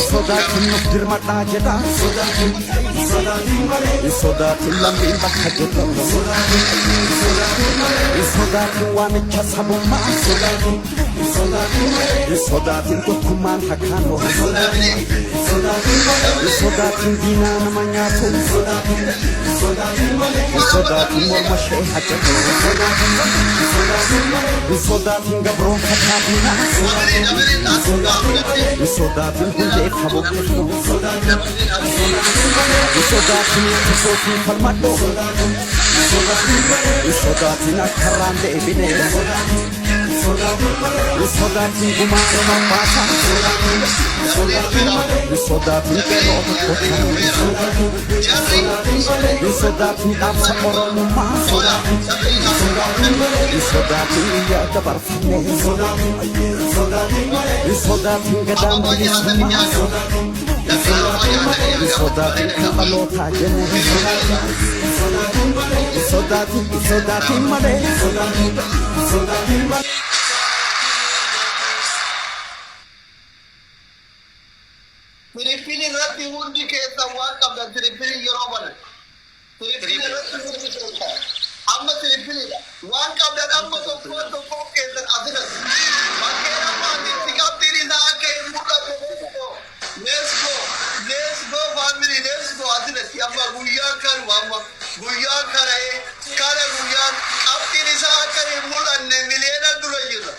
Sodatin nuftir madajeda Sodatin lambi bakajeda Sodatin wanicha sabuma Sodatin kukuman hakano Sodatin dina namanyato Sodatin mormashe hajado Sodatin gabron katabina Sodatin hunde kabokesho Sodatin sofi falmado Sodatin akarande ebine Sodatin gumano mambasa Sodatin keloto kotan Sodatin apsa oromuma Sodatin iya kabarfane Sodatin gadam bilisuma Sodatin kabalota jene Sodatin made Filipini rati hundi ke tawar kabda Filipini Yoruba. Filipini rati hundi ke amma Filipini wan kabda amma to ke dan adina. Makera mandi tikap tiri na ke muka let's go family let's go adina ki amma guya kar mama guya kare guya ab tiri sa kare mulan ne milena dulo yira